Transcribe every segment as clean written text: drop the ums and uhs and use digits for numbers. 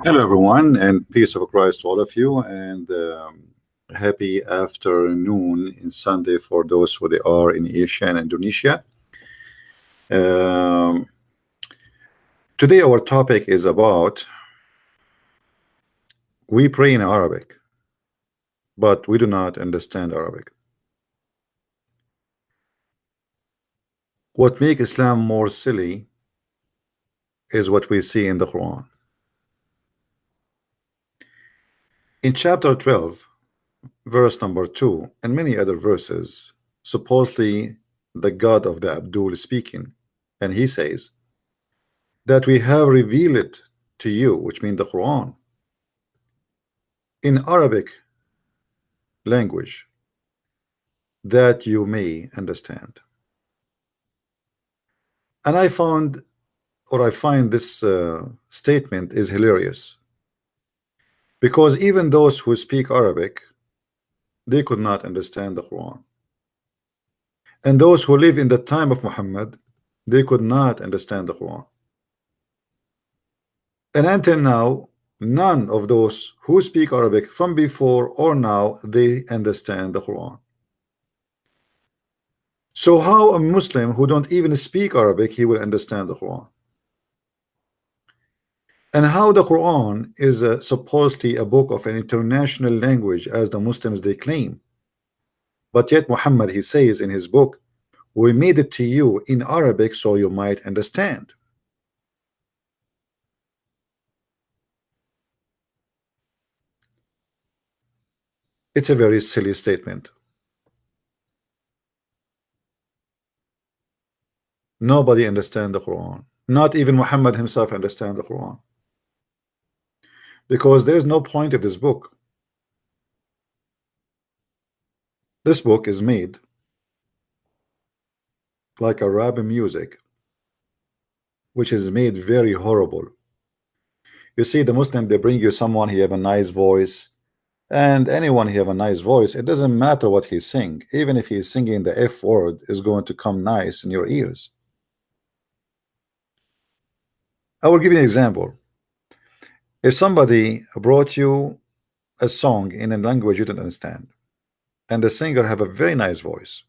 Hello, everyone, and peace of Christ to all of you, and happy afternoon in Sunday for those who they are in Asia and Indonesia. Um, Today, our topic is about we pray in Arabic, but we do not understand Arabic. What makes Islam more silly is what we see in the Quran. In chapter 12, verse number 2, and many other verses, supposedly the God of the Abdul is speaking, and he says that we have revealed it to you, which means the Quran, in Arabic language that you may understand. And I find this statement is hilarious, because even those who speak Arabic, they could not understand the Quran. And those who live in the time of Muhammad, they could not understand the Quran. And until now, none of those who speak Arabic from before or now, they understand the Quran. So how a Muslim who don't even speak Arabic, he will understand the Quran? And how the Quran is supposedly a book of an international language, as the Muslims they claim, but yet Muhammad, he says in his book, we made it to you in Arabic so you might understand. It's a very silly statement. Nobody understands the Quran. Not even Muhammad himself understands the Quran, because there is no point of this book. This book is made like a rap music, which is made very horrible. You see, the Muslim, they bring you someone, he have a nice voice, and anyone he have a nice voice, it doesn't matter what he sing, even if he's singing the F word, is going to come nice in your ears. I will give you an example. If somebody brought you a song in a language you don't understand, and the singer have a very nice voice,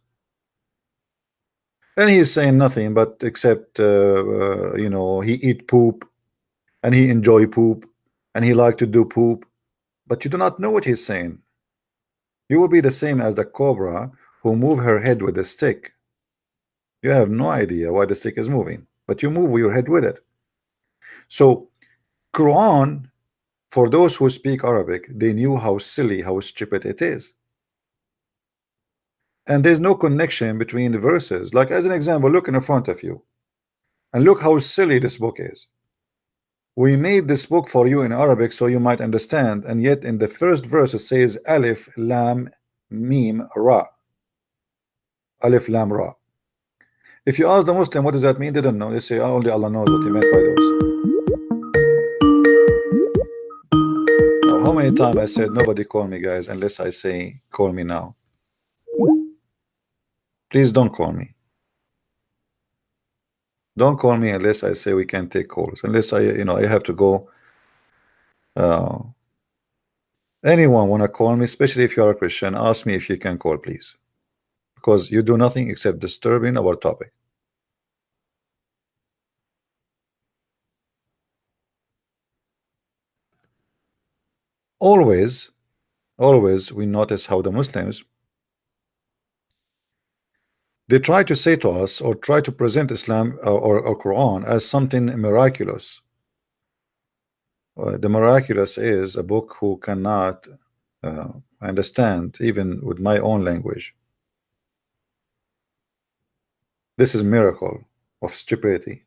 and he is saying nothing but except you know, he eat poop, and he enjoy poop, and he like to do poop, but you do not know what he's saying. You will be the same as the cobra who move her head with a stick. You have no idea why the stick is moving, but you move your head with it. So Quran, for those who speak Arabic, they knew how silly, how stupid it is. And there's no connection between the verses. Like, as an example, look in front of you and look how silly this book is. We made this book for you in Arabic so you might understand, and yet in the first verse it says Alif Lam Mim Ra. Alif Lam Ra. If you ask the Muslim what does that mean, they don't know. They say, oh, only Allah knows what he meant by those. Now, how many times I said nobody call me, guys, unless I say call me now. Please don't call me. Don't call me unless I say we can take calls. Unless I have to go. Anyone want to call me, especially if you are a Christian, ask me if you can call, please, because you do nothing except disturbing our topic. Always we notice how the Muslims, they try to say to us or try to present Islam or Quran as something miraculous. The miraculous is a book who cannot understand even with my own language. This is miracle of stupidity.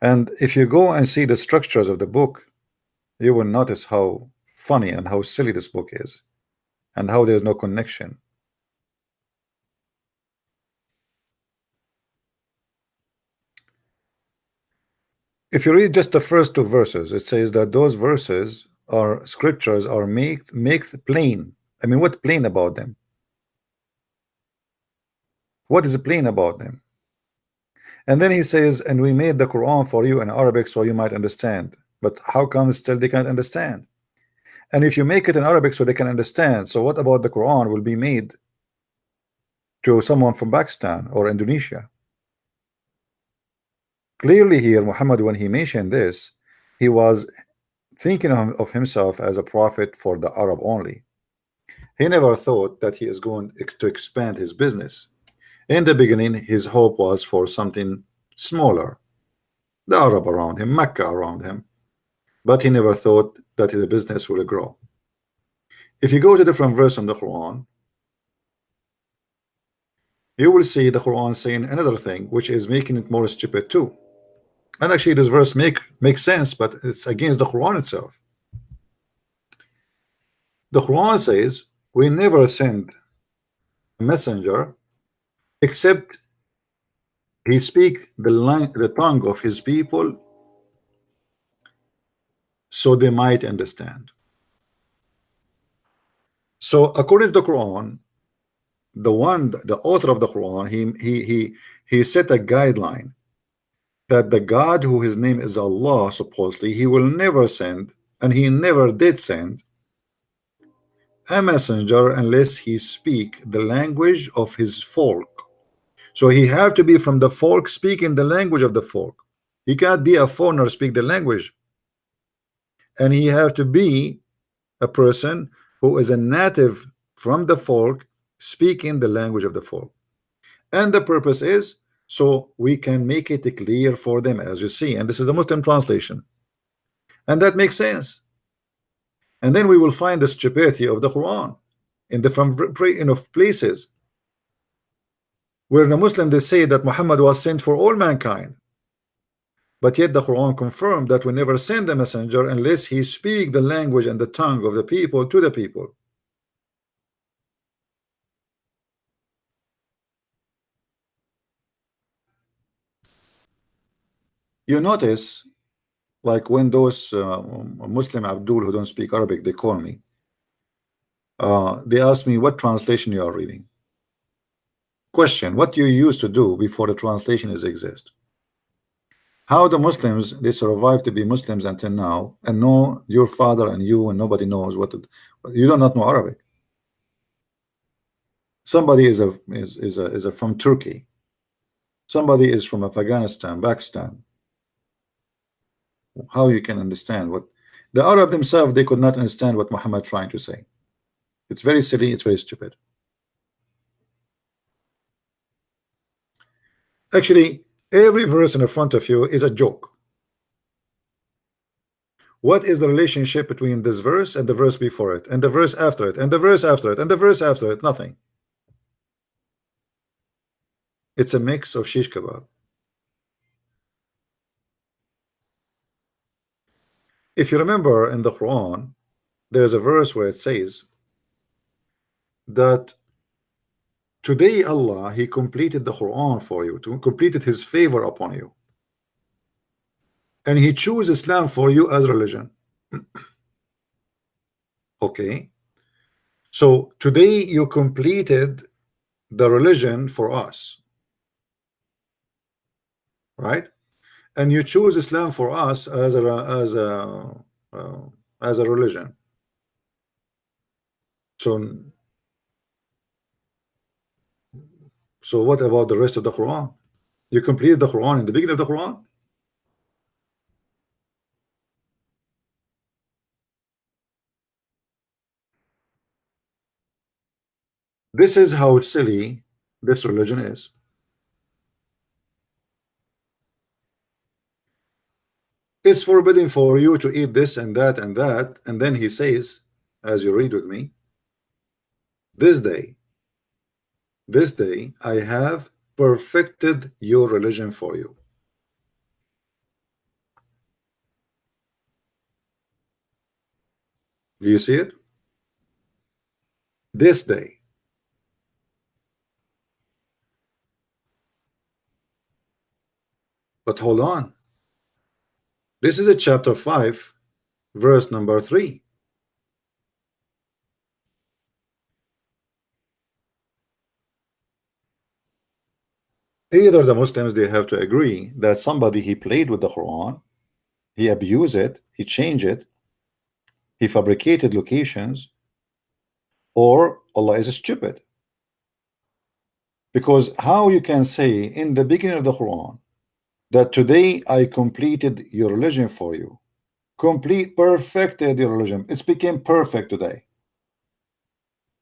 And if you go and see the structures of the book, you will notice how funny and how silly this book is, and how there's no connection. If you read just the first two verses, it says that those verses are scriptures are make plain. I mean, what plain about them? What is plain about them? And then he says, and we made the Quran for you in Arabic so you might understand. But how come still they can't understand? And if you make it in Arabic so they can understand, so what about the Quran will be made to someone from Pakistan or Indonesia? Clearly here, Muhammad, when he mentioned this, he was thinking of himself as a prophet for the Arab only. He never thought that he is going to expand his business. In the beginning, his hope was for something smaller, the Arab around him, Mecca around him. But he never thought that the business will grow. If you go to different verse in the Quran, you will see the Quran saying another thing, which is making it more stupid too. And actually, this verse makes sense, but it's against the Quran itself. The Quran says, "We never send a messenger except he speak the tongue of his people, so they might understand." So, according to the Quran, the author of the Quran, he set a guideline that the God who his name is Allah, supposedly, he will never send, and he never did send a messenger unless he speak the language of his folk. So he have to be from the folk, speaking the language of the folk. He can't be a foreigner speak the language, and he have to be a person who is a native from the folk, speaking the language of the folk. And the purpose is so we can make it clear for them, as you see. And this is the Muslim translation, and that makes sense. And then we will find the stupidity of the Quran in different places where the Muslim they say that Muhammad was sent for all mankind, but yet the Quran confirmed that we never send a messenger unless he speak the language and the tongue of the people to the people. You notice, like when those Muslim Abdul who don't speak Arabic, they call me. They ask me what translation you are reading. Question: what you used to do before the translation is exist? How the Muslims they survive to be Muslims until now, and know your father and you, and nobody knows what you do not know Arabic. Somebody is from Turkey. Somebody is from Afghanistan, Pakistan. How you can understand what the Arab themselves they could not understand what Muhammad trying to say. It's very silly. It's very stupid. Actually, every verse in front of you is a joke. What is the relationship between this verse and the verse before it, and the verse after it, and the verse after it, and the verse after it? Nothing. It's a mix of shish kebab. If you remember in the Quran, there's a verse where it says that today Allah he completed the Quran for you, to completed his favor upon you, and he chose Islam for you as religion. Okay, so today you completed the religion for us, right? And you choose Islam for us uh, as a religion. So what about the rest of the Quran? You completed the Quran in the beginning of the Quran. This is how silly this religion is. It's forbidden for you to eat this and that and that, and then he says, as you read with me, this day I have perfected your religion for you. Do you see it? This day. But hold on, this is a chapter 5 verse number 3. Either the Muslims they have to agree that somebody he played with the Quran, he abused it, he changed it, he fabricated locations, or Allah is stupid. Because how you can say in the beginning of the Quran that today I completed your religion for you, perfected your religion, it's became perfect today,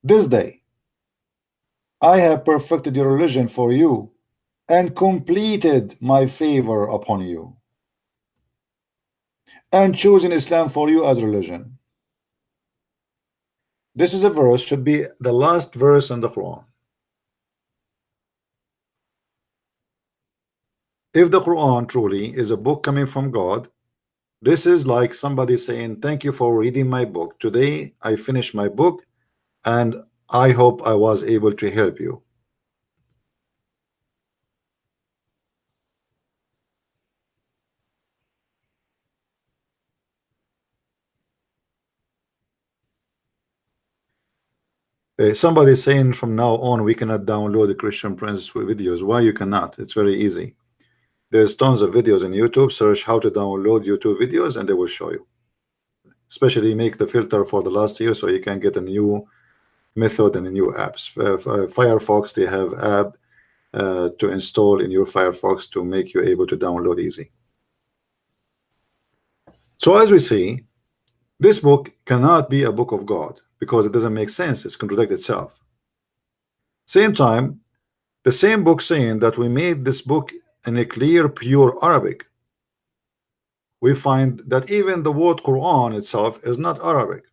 this day I have perfected your religion for you and completed my favor upon you and chosen Islam for you as religion. This is a verse, should be the last verse in the Quran. If the Quran truly is a book coming from God, this is like somebody saying, thank you for reading my book. Today I finished my book and I hope I was able to help you. Somebody saying from now on we cannot download the Christian Prince videos. Why you cannot? It's very easy. There's tons of videos in YouTube. Search how to download YouTube videos and they will show you. Especially make the filter for the last year so you can get a new method and a new apps. Firefox, they have app to install in your Firefox to make you able to download easy. So as we see, this book cannot be a book of God because it doesn't make sense. It's contradict itself. Same time, the same book saying that we made this book in a clear, pure Arabic. We find that even the word Quran itself is not Arabic.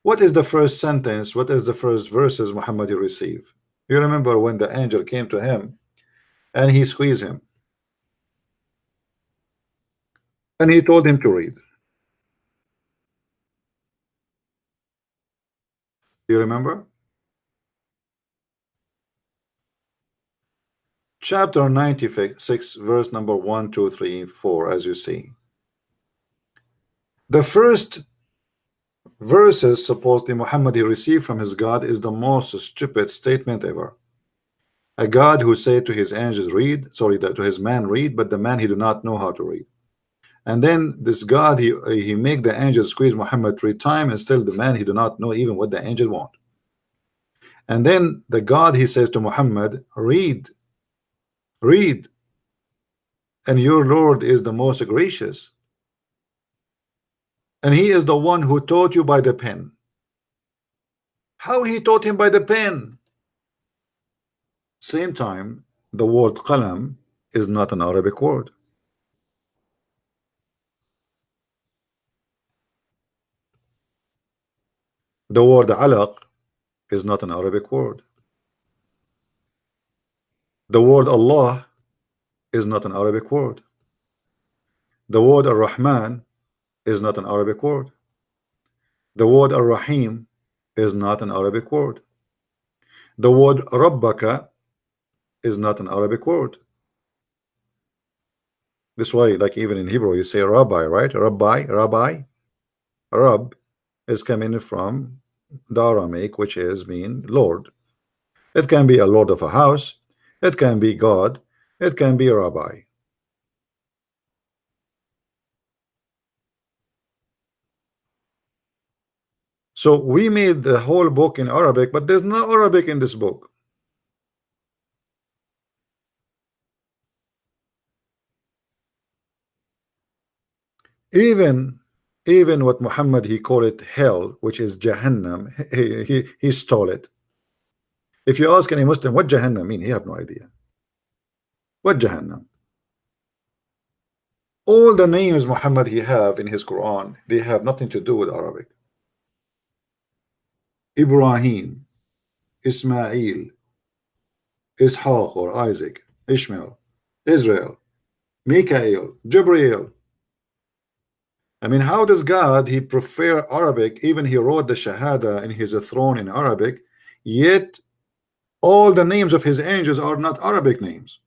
What is the first sentence? What is the first verses Muhammad received? You remember when the angel came to him and he squeezed him and he told him to read. Do you remember? Chapter 96, verse number 1, 2, 3, 4, as you see. The first verses supposedly Muhammad he received from his God is the most stupid statement ever. A God who said to his angels read, sorry, to his man read, but the man he do not know how to read. And then this God he make the angels squeeze Muhammad 3 times, and still the man he do not know even what the angel want. And then the God he says to Muhammad, read, read, and your Lord is the most gracious, and he is the one who taught you by the pen. How he taught him by the pen? Same time, the word qalam is not an Arabic word. The word alaq is not an Arabic word. The word Allah is not an Arabic word. The word Ar-Rahman is not an Arabic word. The word Ar-Rahim is not an Arabic word. The word Rabbaka is not an Arabic word. This way, like even in Hebrew, you say Rabbi, right? Rabbi, Rabbi. Rab is coming from the Aramaic, which is mean Lord. It can be a lord of a house. It can be God. It can be a rabbi. So we made the whole book in Arabic, but there's no Arabic in this book. Even what Muhammad he called it hell, which is Jahannam, he stole it. If you ask any Muslim what Jahannam mean, he have no idea. What Jahannam? All the names Muhammad he have in his Quran, they have nothing to do with Arabic. Ibrahim, Ismail, Ishaq or Isaac, Ishmael, Israel, Mikael, Jibreel. I mean, how does God he prefer Arabic? Even he wrote the Shahada in his throne in Arabic, yet all the names of his angels are not Arabic names.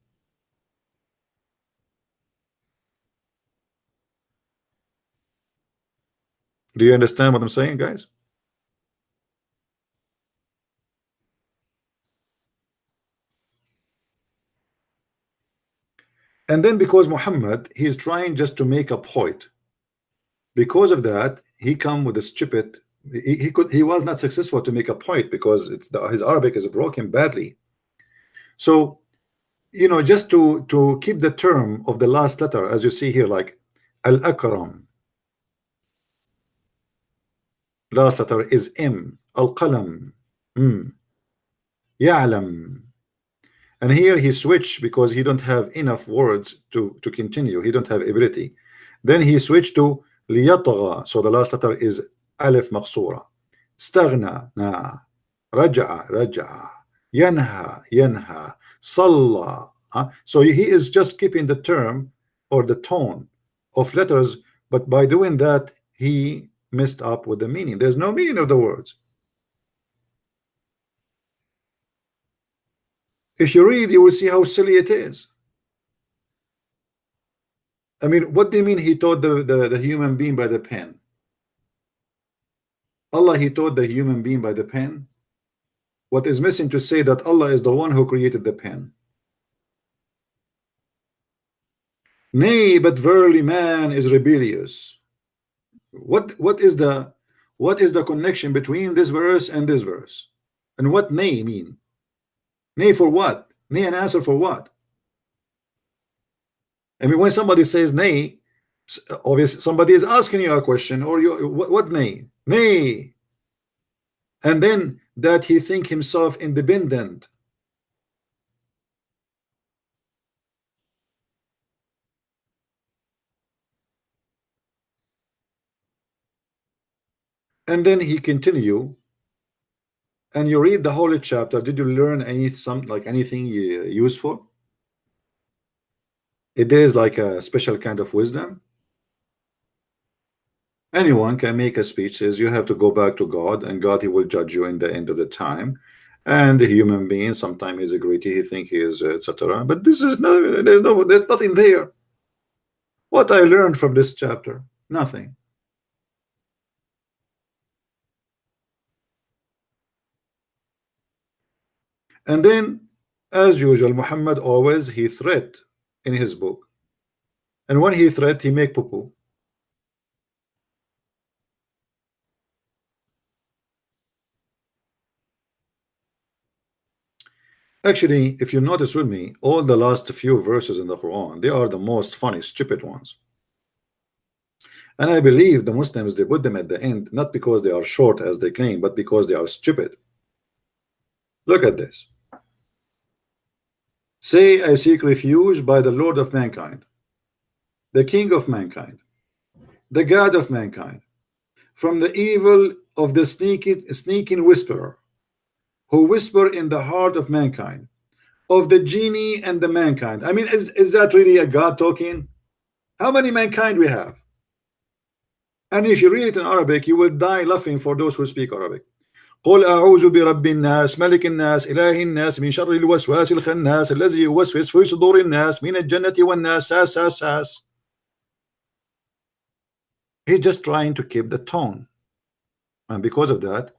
Do you understand what I'm saying, guys? And then because Muhammad, he's trying just to make a point. Because of that, he come with a stupid. He was not successful to make a point because his Arabic is broken badly. So just to keep the term of the last letter, as you see here, like al-akram, last letter is M. Al-qalam, ya'lam. And here he switched because he don't have enough words to continue. He don't have ability. Then he switched to liyatgha. So the last letter is alif maqsura. Staghna, na. Raja'a, raja'a. Yanha, yanha. Salla. So he is just keeping the term or the tone of letters, but by doing that, he messed up with the meaning. There's no meaning of the words. If you read, you will see how silly it is. I mean, what do you mean he taught the human being by the pen? Allah, he taught the human being by the pen. What is missing to say that Allah is the one who created the pen? Nay, but verily man is rebellious. What is the connection between this verse and this verse? And what nay mean? Nay for what? Nay an answer for what? I mean, when somebody says nay, obviously somebody is asking you a question, or you what nay? Nay. And then that he think himself independent. And then he continue, and you read the whole chapter. Did you learn anything useful? It is like a special kind of wisdom. Anyone can make a speech, says you have to go back to God, and God, he will judge you in the end of the time. And the human being sometimes is a greedy, he think he is, etc. But this is there's nothing there. What I learned from this chapter, nothing. And then, as usual, Muhammad always he threat in his book, and when he threat, he make poo-poo. Actually, if you notice with me, all the last few verses in the Quran, they are the most funny, stupid ones. And I believe the Muslims, they put them at the end, not because they are short as they claim, but because they are stupid. Look at this. Say, I seek refuge by the Lord of mankind, the King of mankind, the God of mankind, from the evil of the sneaking whisperer, who whisper in the heart of mankind, of the genie and the mankind. I mean, is that really a God talking? How many mankind we have? And if you read it in Arabic, you will die laughing for those who speak Arabic. قل أعوذ برب الناس ملك الناس إله الناس من شر الوسواس الخناس الذي يوسوس في صدور الناس من الجنة والناس. Sass. He's just trying to keep the tone, and because of that,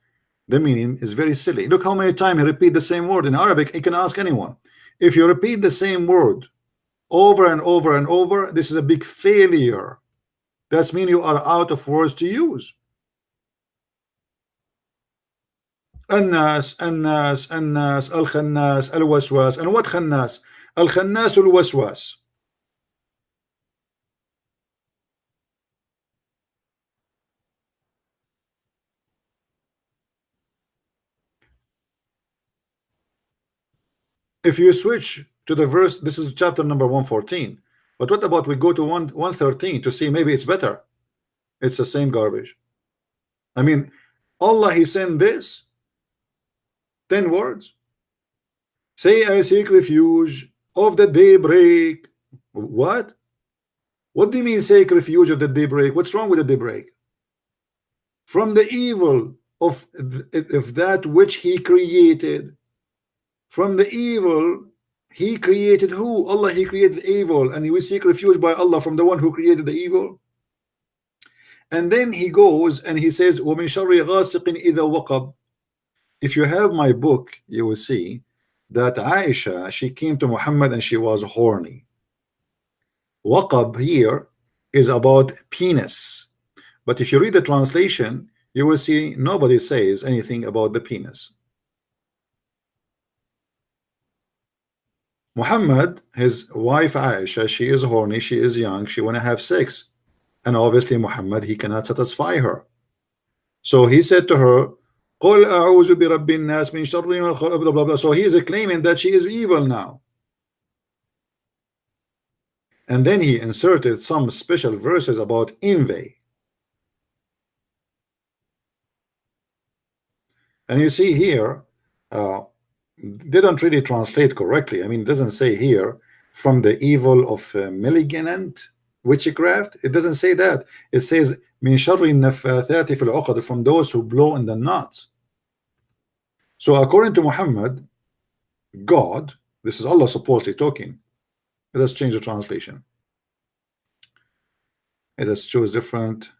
the meaning is very silly. Look how many times he repeat the same word in Arabic. You can ask anyone. If you repeat the same word over and over and over, this is a big failure. That means you are out of words to use. الناس الناس الناس الخناس الوسواس. And what خناس? الخناس الوسواس. If you switch to the verse, this is chapter number 114, but what about we go to 113 to see maybe it's better? It's the same garbage. I mean, Allah, he sent this 10 words. Say, I seek refuge of the daybreak. What do you mean seek refuge of the daybreak? What's wrong with the daybreak? From the evil of that which he created. From the evil he created who? Allah, he created evil, and we seek refuge by Allah from the one who created the evil. And then he goes and he says, وَمِن شَرِّ غَاسِقٍ إِذَا وَقَبْ. If you have my book, you will see that Aisha, she came to Muhammad and she was horny. Waqab here is about penis. But if you read the translation, you will see nobody says anything about the penis. Muhammad, his wife Aisha, she is horny, she is young, she want to have sex. And obviously Muhammad, he cannot satisfy her. So he said to her, قل أعوذ برب الناس من شر ما خلق, blah, blah, blah. So he is claiming that she is evil now. And then he inserted some special verses about envy. And you see here, they don't really translate correctly. I mean, it doesn't say here from the evil of malignant witchcraft. It doesn't say that. It says min sharri naffathati fil uqad, from those who blow in the knots. So according to Muhammad, God, this is Allah supposedly talking. Let's change the translation. Let us choose different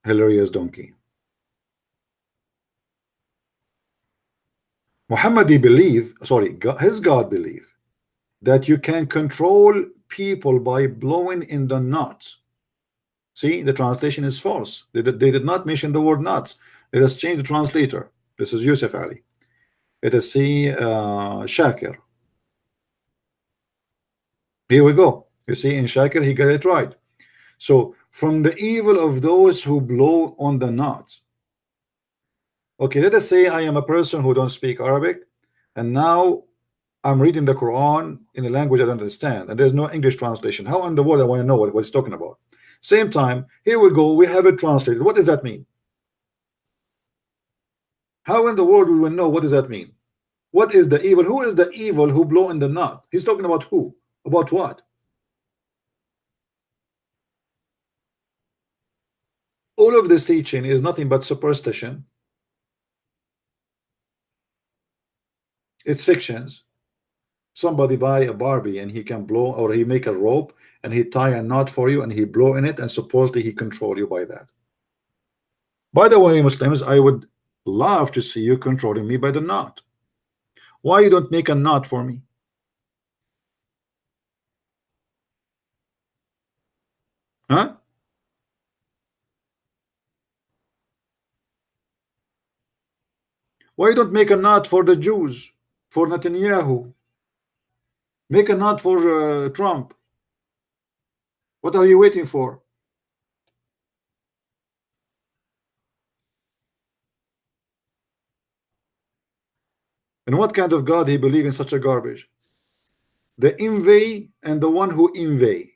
hilarious donkey. Muhammad, he believe, sorry, God, his God believe that you can control people by blowing in the knots. See, the translation is false. They did not mention the word knots. Let us change the translator. This is Yusuf Ali. Let us see Shakir. Here we go. You see, in Shakir, he got it right. So, from the evil of those who blow on the knots. Okay, let us say I am a person who don't speak Arabic, and now I'm reading the Quran in a language I don't understand, and there's no English translation. How in the world I want to know what it's talking about? Same time, here we go, we have it translated. What does that mean? How in the world we will know what does that mean? What is the evil? Who is the evil who blow in the knot? He's talking about who? About what? All of this teaching is nothing but superstition. It's fictions. Somebody buy a Barbie and he can blow, or he make a rope and he tie a knot for you and he blow in it, and supposedly he control you by that. By the way, Muslims, I would love to see you controlling me by the knot. Why you don't make a knot for me? Huh? Why you don't make a knot for the Jews, for Netanyahu? Make a knot for Trump. What are you waiting for? And what kind of God he believe in such a garbage? The envy and the one who envy.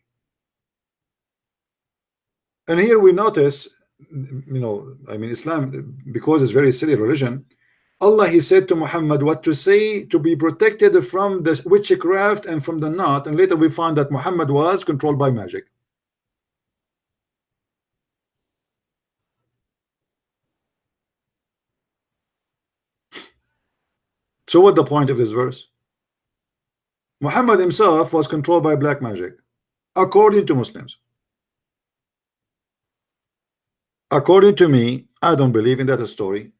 And here we notice, I mean, Islam, because it's very silly religion, Allah, he said to Muhammad what to say to be protected from the witchcraft and from the knot, and later we find that Muhammad was controlled by magic. So what the point of this verse? Muhammad himself was controlled by black magic, according to Muslims. According to me, I don't believe in that story.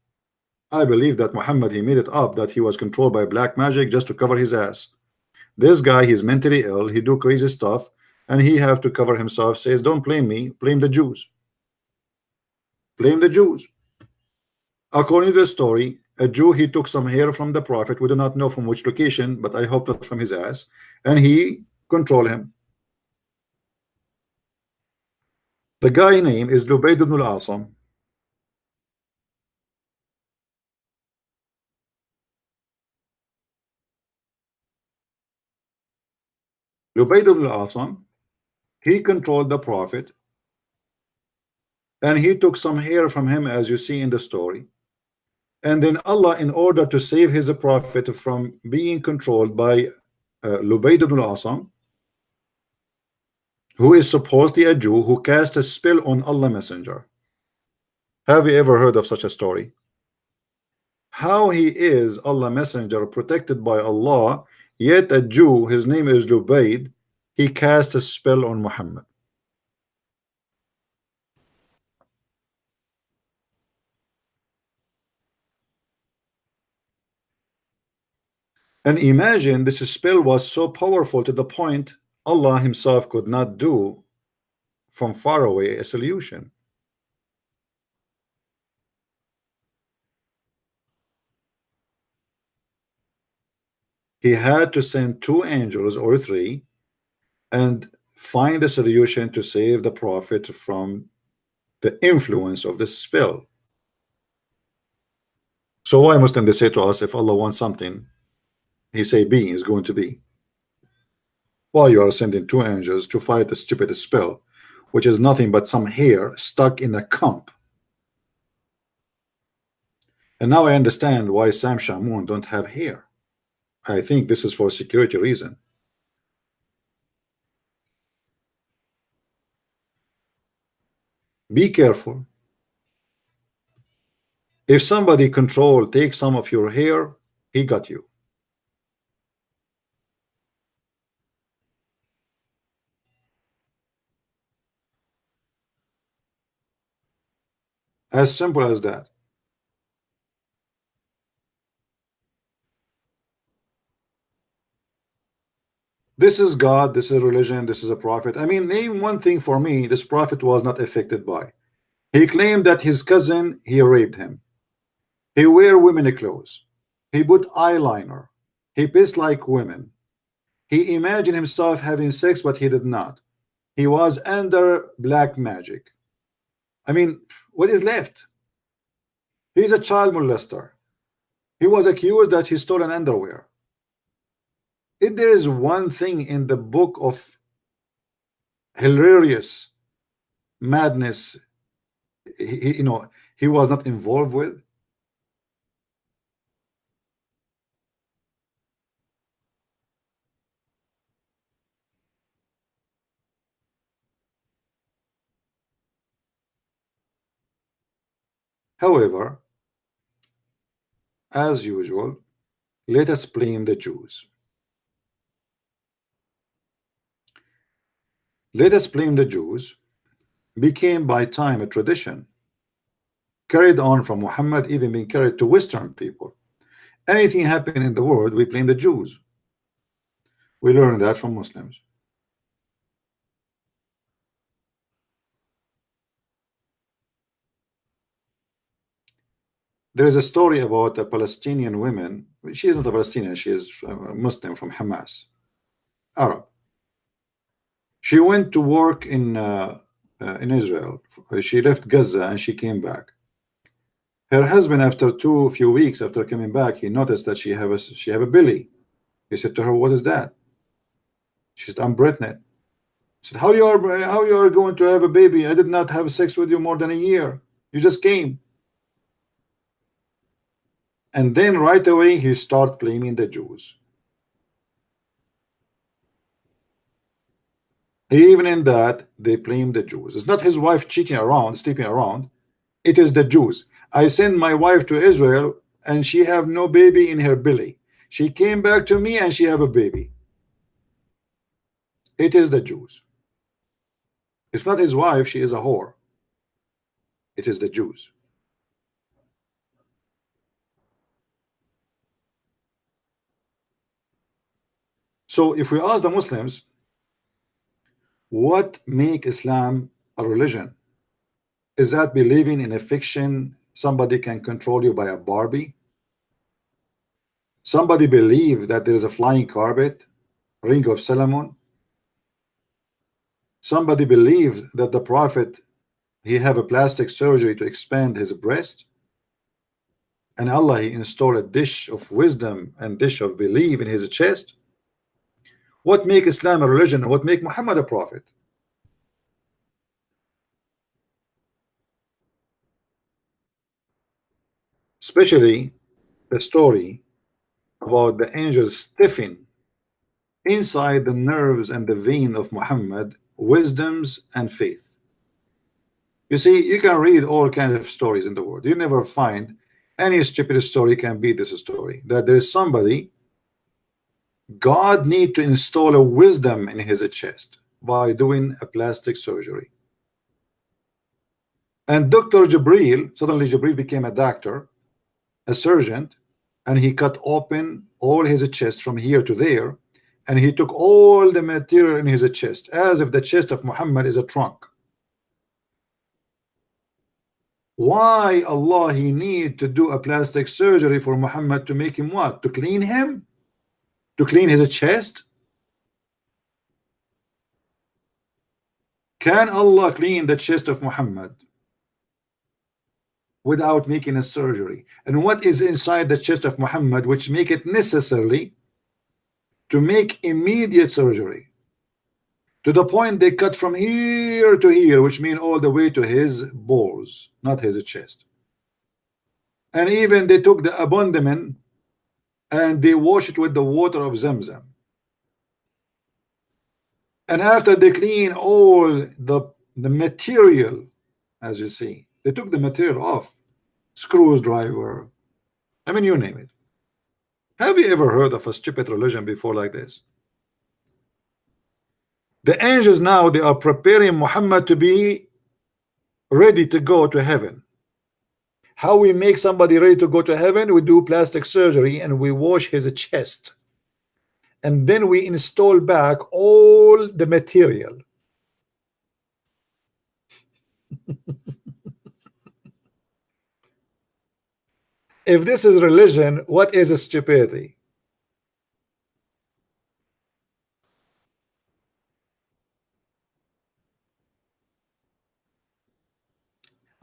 I believe that Muhammad, he made it up that he was controlled by black magic just to cover his ass. This guy, he's mentally ill, he do crazy stuff, and he have to cover himself, says, don't blame me, blame the Jews. Blame the Jews. According to the story, a Jew, he took some hair from the prophet, we do not know from which location, but I hope not from his ass, and he control him. The guy name is Lubayd ibn al-Asam. Lubayd ibn al-Asam, he controlled the prophet, and he took some hair from him, as you see in the story. And then Allah, in order to save his prophet from being controlled by Lubayd ibn al-Asam, who is supposedly a Jew who cast a spell on Allah Messenger. Have you ever heard of such a story? How he is Allah Messenger protected by Allah, yet a Jew, his name is Lubayd, he cast a spell on Muhammad. And imagine this spell was so powerful to the point Allah himself could not do from far away a solution. He had to send two angels or three and find a solution to save the prophet from the influence of the spell. So why Muslim they say to us, if Allah wants something, he say be is going to be. Why you are sending two angels to fight the stupid spell, which is nothing but some hair stuck in a comb. And now I understand why Sam Shamoun don't have hair. I think this is for security reason. Be careful. If somebody take some of your hair, he got you. As simple as that. This is God, this is religion, this is a prophet. I mean, name one thing for me this prophet was not affected by. He claimed that his cousin, he raped him. He wear women clothes. He put eyeliner. He pissed like women. He imagined himself having sex, but he did not. He was under black magic. I mean, what is left? He's a child molester. He was accused that he stole an underwear. If there is one thing in the book of hilarious madness, he was not involved with. However, as usual, let us blame the Jews. Let us blame the Jews became by time a tradition carried on from Muhammad, even being carried to Western people. Anything happening in the world, we blame the Jews. We learn that from Muslims. There is a story about a Palestinian woman. She is not a Palestinian, she is a Muslim from Hamas, Arab. She went to work in Israel. She left Gaza and she came back. Her husband, after few weeks after coming back, he noticed that she have a belly. He said to her, "What is that?" She said, "I'm pregnant." He said, how you are going to have a baby? I did not have sex with you more than a year. You just came. And then right away he started blaming the Jews. Even in that, they blame the Jews. It's not his wife cheating around, sleeping around. It is the Jews. I sent my wife to Israel and she have no baby in her belly. She came back to me and she have a baby. It is the Jews. It's not his wife, she is a whore. It is the Jews. So if we ask the Muslims, what make Islam a religion? Is that believing in a fiction somebody can control you by a Barbie? Somebody believe that there is a flying carpet, ring of Solomon? Somebody believe that the prophet he have a plastic surgery to expand his breast, and Allah he installed a dish of wisdom and dish of belief in his chest? What make Islam a religion and what make Muhammad a prophet? Especially the story about the angels stiffing inside the nerves and the vein of Muhammad wisdoms and faith. You see, you can read all kinds of stories in the world. You never find any stupid story can beat this story. That there is somebody, God need to install a wisdom in his chest by doing a plastic surgery. And Dr. Jibril, suddenly Jibril became a doctor, a surgeon, and he cut open all his chest from here to there, and he took all the material in his chest, as if the chest of Muhammad is a trunk. Why Allah he need to do a plastic surgery for Muhammad to make him what? To clean him? To clean his chest? Can Allah clean the chest of Muhammad without making a surgery? And what is inside the chest of Muhammad which make it necessary to make immediate surgery? To the point they cut from here to here, which mean all the way to his balls, not his chest. And even they took the abdomen and they wash it with the water of Zamzam. And after they clean all the material, as you see, they took the material off, screwdriver, I mean, you name it. Have you ever heard of a stupid religion before like this? The angels now, they are preparing Muhammad to be ready to go to heaven. How we make somebody ready to go to heaven? We do plastic surgery and we wash his chest, and then we install back all the material. If this is religion, what is a stupidity?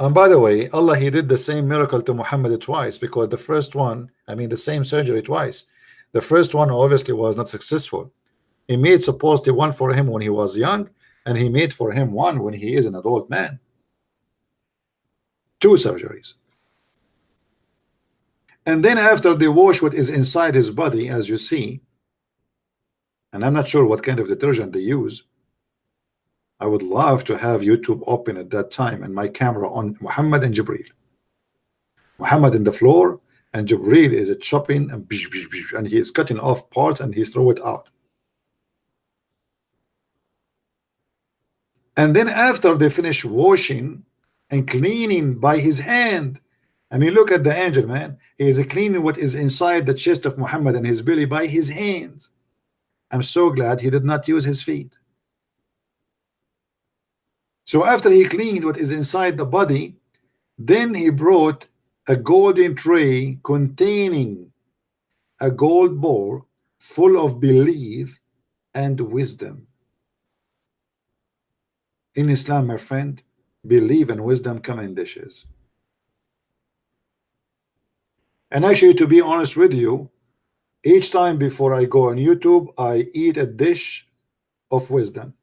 And by the way, Allah he did the same miracle to Muhammad twice, because the first one, I mean the same surgery twice. The first one obviously was not successful. He made supposedly one for him when he was young, and he made for him one when he is an adult man. Two surgeries. And then after they wash what is inside his body, as you see, and I'm not sure what kind of detergent they use. I would love to have YouTube open at that time and my camera on Muhammad and Jibreel. Muhammad in the floor, and Jibreel is chopping and he is cutting off parts and he throw it out. And then after they finish washing and cleaning by his hand, I mean, look at the angel, man. He is cleaning what is inside the chest of Muhammad and his belly by his hands. I'm so glad he did not use his feet. So after he cleaned what is inside the body, then he brought a golden tray containing a gold bowl full of belief and wisdom. In Islam, my friend, belief and wisdom come in dishes. And actually, to be honest with you, each time before I go on YouTube, I eat a dish of wisdom.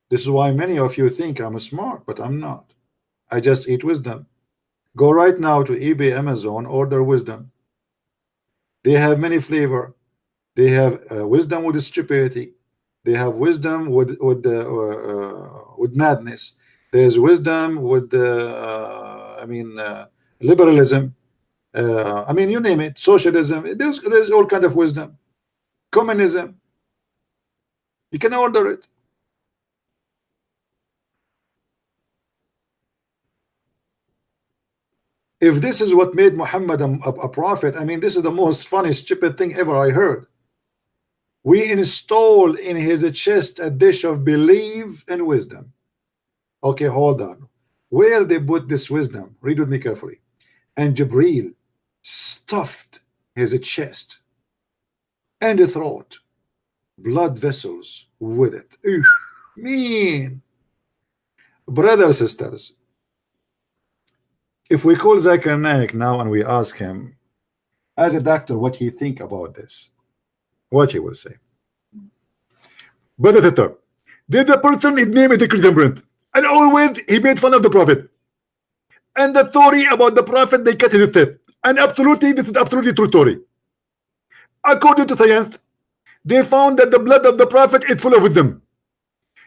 This is why many of you think I'm smart, but I'm not. I just eat wisdom. Go right now to eBay, Amazon, order wisdom. They have many flavor. They have wisdom with stupidity. They have wisdom with madness. There's wisdom with liberalism. I mean, you name it. Socialism. There's all kind of wisdom. Communism. You can order it. If this is what made Muhammad a prophet, I mean, this is the most funny, stupid thing ever I heard. We install in his chest a dish of belief and wisdom. Okay, hold on. Where they put this wisdom? Read with me carefully. And Jibreel stuffed his chest and the throat, blood vessels with it. Ew, mean. Brothers, sisters, if we call Zakir Naik now and we ask him, as a doctor, what he think about this, what he will say. Brother Sister, did the person his name is the Christian print, and always he made fun of the prophet. And the story about the prophet, they cut his teeth. And absolutely, this is absolutely true story. According to science, they found that the blood of the prophet is full of wisdom.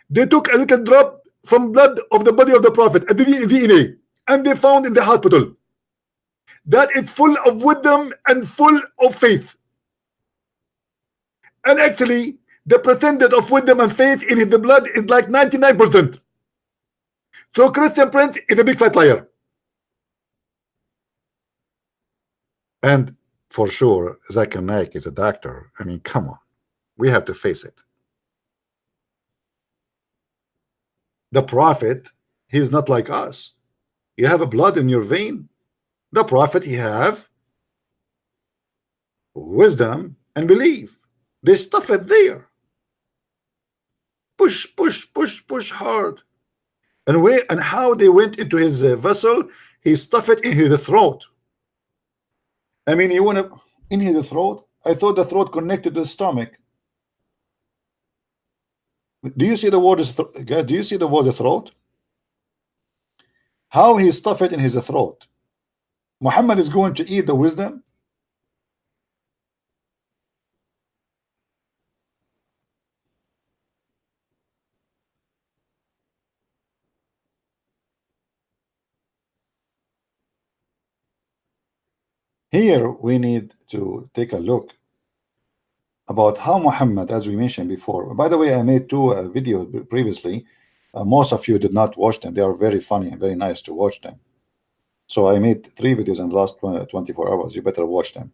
They took a little drop from blood of the body of the prophet, a DNA, and they found in the hospital that it's full of wisdom and full of faith. And actually, the percentage of wisdom and faith in the blood is like 99%. So Christian Prince is a big fat liar. And for sure, Zakir Naik is a doctor. I mean, come on. We have to face it. The prophet, he's not like us. You have a blood in your vein. The prophet, he have wisdom and belief. They stuff it there. Push, push, push, push hard. And where and how they went into his vessel, he stuffed it in his throat. I mean, you want to in his throat? I thought the throat connected to the stomach. Do you see the word guys? Do you see the word throat? How he stuffed it in his throat? Muhammad is going to eat the wisdom. Here we need to take a look about how Muhammad, as we mentioned before. By the way, I made two videos previously. Most of you did not watch them. They are very funny and very nice to watch them. So I made 3 videos in the last 24 hours. You better watch them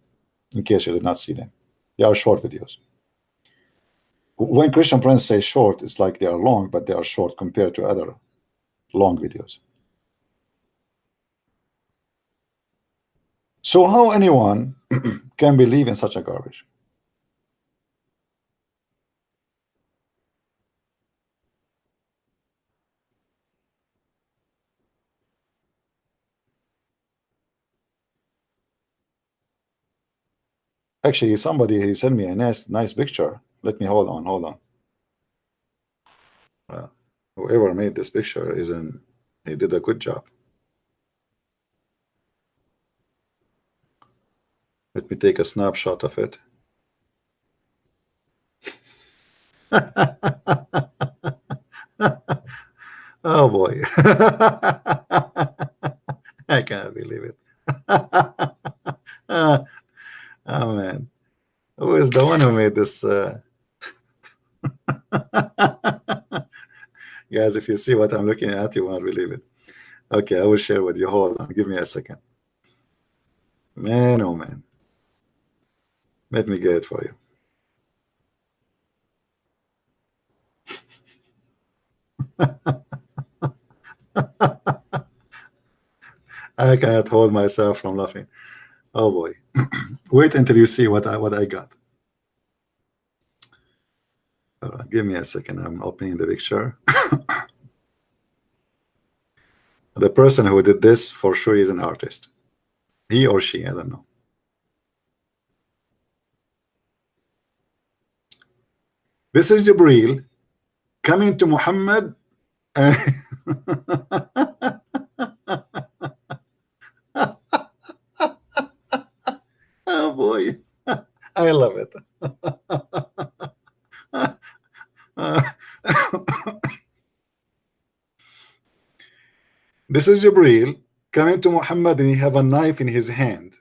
in case you did not see them. They are short videos. When Christian Prince says short, it's like they are long, but they are short compared to other long videos. So how anyone can believe in such a garbage? Actually, somebody he sent me a nice picture. Let me hold on. Whoever made this picture he did a good job. Let me take a snapshot of it. Oh boy. I can't believe it. Oh man. Who is the one who made this? Guys, if you see what I'm looking at, you won't believe it. Okay, I will share with you. Hold on, give me a second. Man, oh man. Let me get it for you. I cannot hold myself from laughing. Oh boy. Wait until you see what I got. Give me a second. I'm opening the picture. The person who did this for sure is an artist. He or she, I don't know. This is Jibreel coming to Muhammad and oh boy, I love it. This is Jibreel coming to Muhammad and he have a knife in his hand.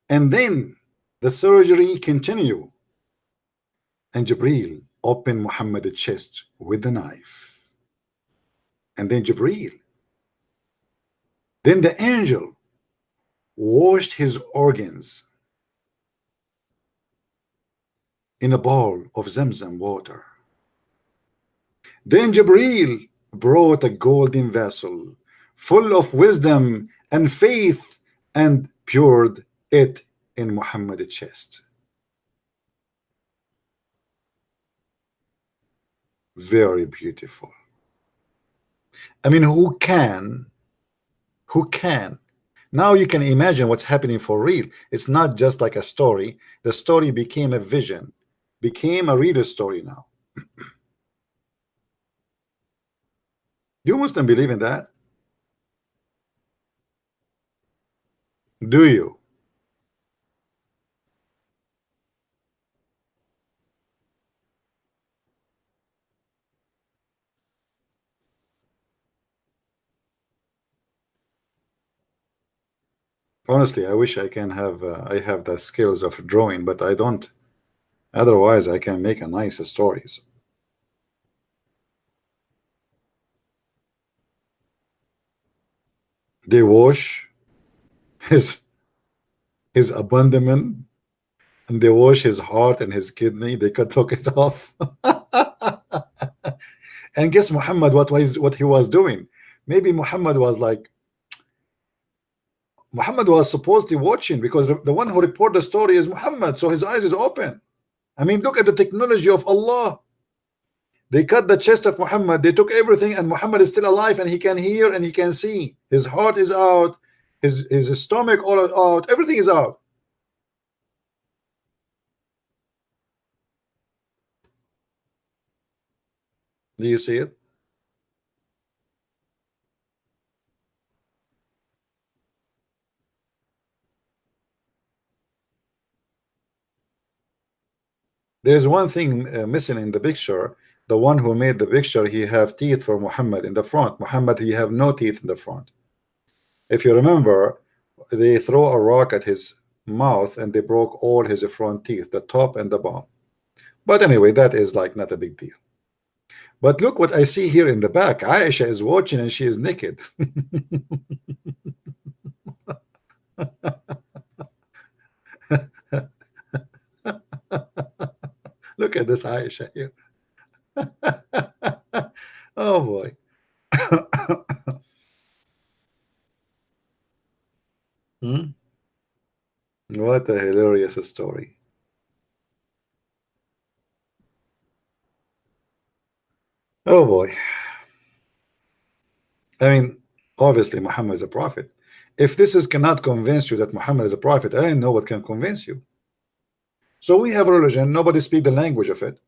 And then the surgery continue. And Jibreel opened Muhammad's chest with the knife. And then Jibreel. Then the angel washed his organs in a bowl of Zamzam water. Then Jibreel brought a golden vessel full of wisdom and faith and poured it in Muhammad's chest. Very beautiful. I mean, who can now you can imagine what's happening for real. It's not just like a story. The story became a vision, became a reader story now. Do you Muslims believe in that? Do you? Honestly, I wish I can have I have the skills of drawing, but I don't. Otherwise, I can make a nice stories. They wash his abandonment, and they wash his heart and his kidney. They could took it off. And guess Muhammad what he was doing? Maybe Muhammad was supposedly watching, because the one who reported the story is Muhammad, so his eyes is open. I mean, look at the technology of Allah. They cut the chest of Muhammad, they took everything, and Muhammad is still alive, and he can hear and he can see. His heart is out, his stomach all out, everything is out. Do you see it? There's one thing missing in the picture. The one who made the picture, he have teeth for Muhammad in the front. Muhammad, he have no teeth in the front. If you remember, they throw a rock at his mouth and they broke all his front teeth, the top and the bottom. But anyway, that is like not a big deal. But look what I see here in the back. Aisha is watching and she is naked. Look at this Aisha here. Oh boy. Hmm? What a hilarious story. Oh boy. I mean, obviously Muhammad is a prophet. If this is cannot convince you that Muhammad is a prophet, I don't know what can convince you. So we have a religion, nobody speak the language of it.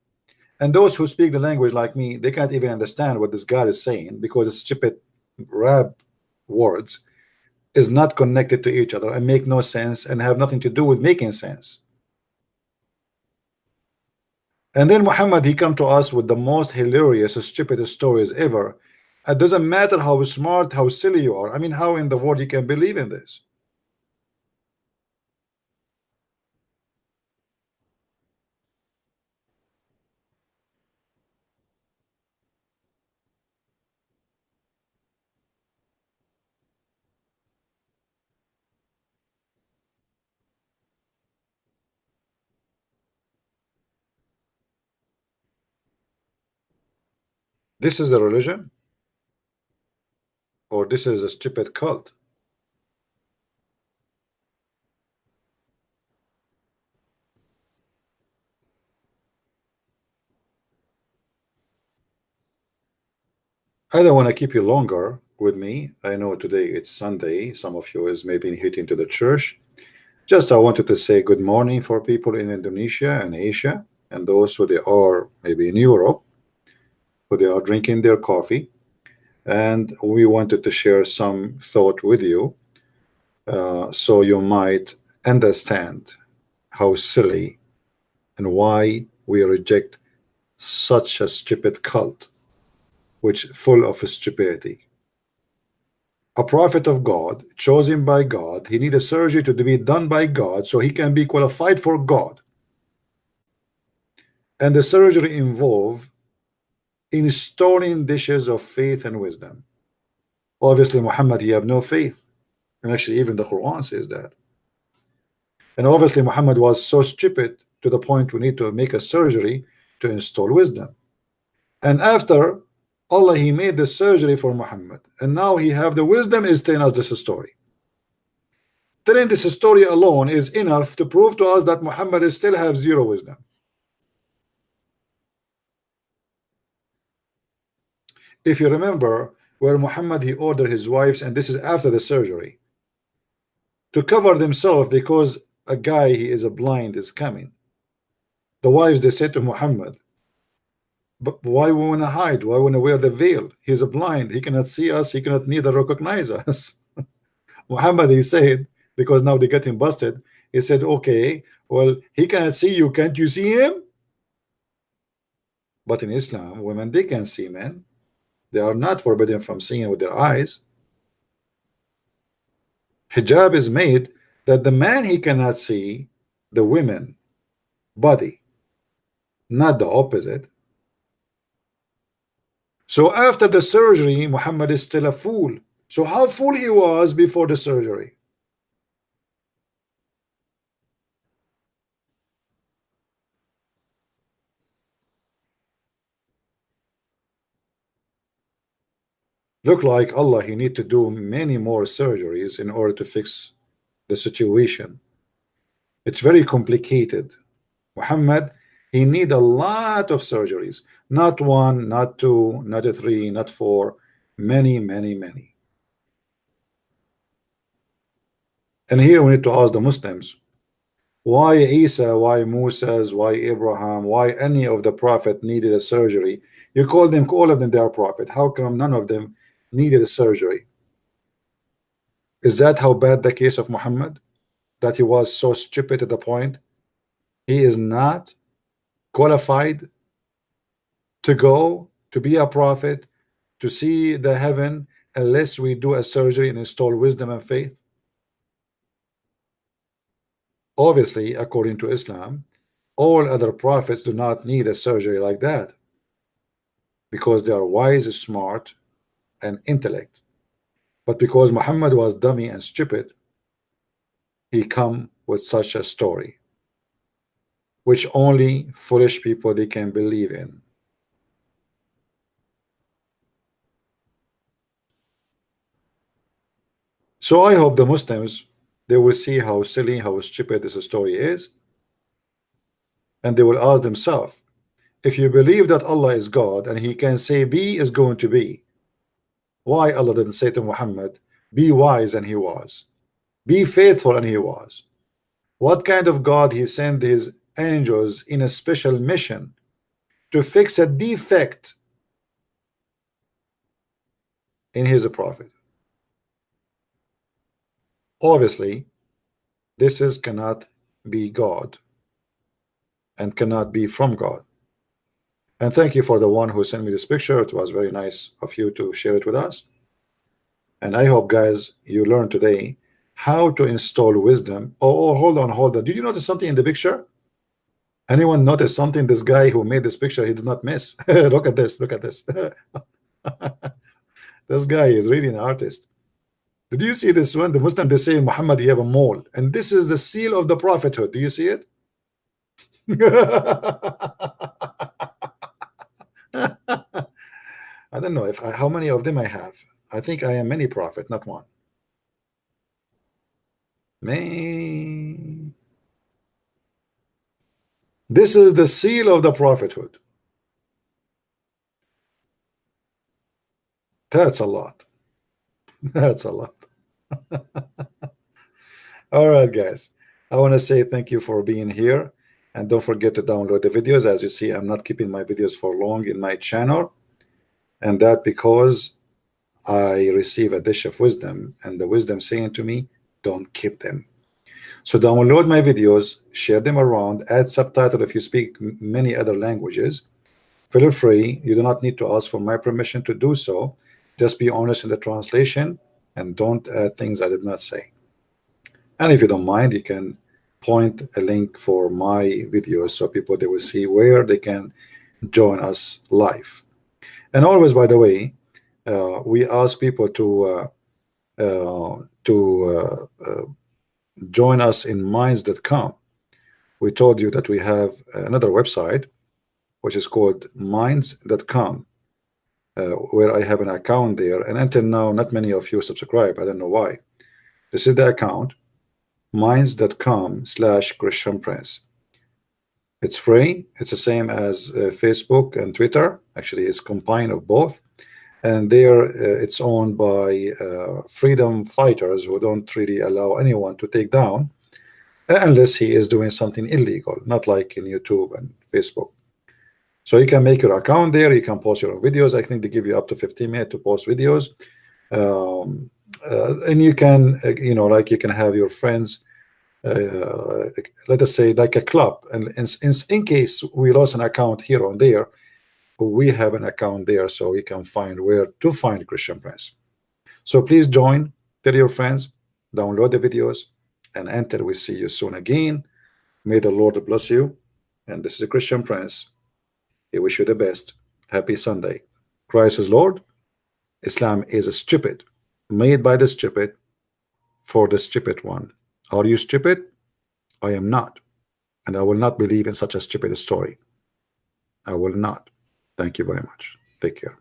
And those who speak the language like me, they can't even understand what this God is saying, because it's stupid rap words is not connected to each other and make no sense and have nothing to do with making sense. And then Muhammad, he come to us with the most hilarious, stupid stories ever. It doesn't matter how smart, how silly you are. I mean, how in the world you can believe in this? This is a religion, or this is a stupid cult? I don't want to keep you longer with me. I know today it's Sunday. Some of you is maybe hitting to the church. Just I wanted to say good morning for people in Indonesia and Asia, and those who they are maybe in Europe, who they are drinking their coffee. And we wanted to share some thought with you, so you might understand how silly and why we reject such a stupid cult, which full of stupidity. A prophet of God, chosen by God, he need a surgery to be done by God so he can be qualified for God. And the surgery involve installing dishes of faith and wisdom. Obviously, Muhammad, he have no faith. And actually, even the Quran says that. And obviously, Muhammad was so stupid to the point we need to make a surgery to install wisdom. And after Allah, he made the surgery for Muhammad. And now he have the wisdom is telling us this story. Telling this story alone is enough to prove to us that Muhammad still have zero wisdom. If you remember where Muhammad, he ordered his wives, and this is after the surgery, to cover themselves because a guy, he is a blind, is coming. The wives, they said to Muhammad, but why we want to hide? Why want to wear the veil? He's a blind, he cannot see us, he cannot neither recognize us. Muhammad, he said, because now they get him busted, he said, okay, well, he cannot see you, can't you see him? But in Islam, women, they can see men. They are not forbidden from seeing with their eyes. Hijab is made that the man, he cannot see the women body, not the opposite. So after the surgery, Muhammad is still a fool. So how fool he was before the surgery? Look like Allah, he need to do many more surgeries in order to fix the situation. It's very complicated. Muhammad, he need a lot of surgeries, not one, not two, not three, not four, many, many, many. And here we need to ask the Muslims, why Isa, why Moses, why Abraham, why any of the prophet needed a surgery? You call them, all of them, they are prophet. How come none of them needed a surgery? Is that how bad the case of Muhammad? That he was so stupid to the point he is not qualified to go to be a prophet, to see the heaven, unless we do a surgery and install wisdom and faith? Obviously, according to Islam, all other prophets do not need a surgery like that because they are wise, smart, and intellect. But because Muhammad was dummy and stupid, he come with such a story, which only foolish people they can believe in. So I hope the Muslims, they will see how silly, how stupid this story is, and they will ask themselves, if you believe that Allah is God and he can say be is going to be, why Allah didn't say to Muhammad, be wise, and he was, be faithful, and he was? What kind of God he sent his angels in a special mission to fix a defect in his prophet? Obviously, this is cannot be God and cannot be from God. And thank you for the one who sent me this picture. It was very nice of you to share it with us. And I hope, guys, you learned today how to install wisdom. Oh, hold on. Did you notice something in the picture? Anyone notice something? This guy who made this picture, he did not miss. Look at this. Look at this. This guy is really an artist. Did you see this one? The Muslim, they say Muhammad, you have a mole, and this is the seal of the prophethood. Do you see it? I don't know how many of them I have. I think I am many prophet, not one. Man, this is the seal of the prophethood. That's a lot. That's a lot. All right, guys. I want to say thank you for being here. And don't forget to download the videos. As you see, I'm not keeping my videos for long in my channel. And that because I receive a dish of wisdom, and the wisdom saying to me, don't keep them. So download my videos, share them around, add subtitle if you speak many other languages. Feel free. You do not need to ask for my permission to do so. Just be honest in the translation and don't add things I did not say. And if you don't mind, you can point a link for my videos so people, they will see where they can join us live. And always, by the way, we ask people to join us in minds.com. We told you that we have another website which is called minds.com, where I have an account there, and until now not many of you subscribe. I don't know why. This is the account, minds.com/Christian Prince. It's free. It's the same as Facebook and Twitter. Actually, it's combined of both. And there it's owned by freedom fighters who don't really allow anyone to take down unless he is doing something illegal, not like in YouTube and Facebook. So you can make your account there. You can post your own videos. I think they give you up to 15 minutes to post videos. And you can, like you can have your friends, let us say like a club. And in case we lost an account here or there, we have an account there so you can find where to find Christian Prince. So please join, tell your friends, download the videos, and until we see you soon again, may the Lord bless you. And this is the Christian Prince. I wish you the best. Happy Sunday. Christ is Lord. Islam is stupid, made by the stupid, for the stupid one. Are you stupid? I am not. And I will not believe in such a stupid story. I will not. Thank you very much. Take care.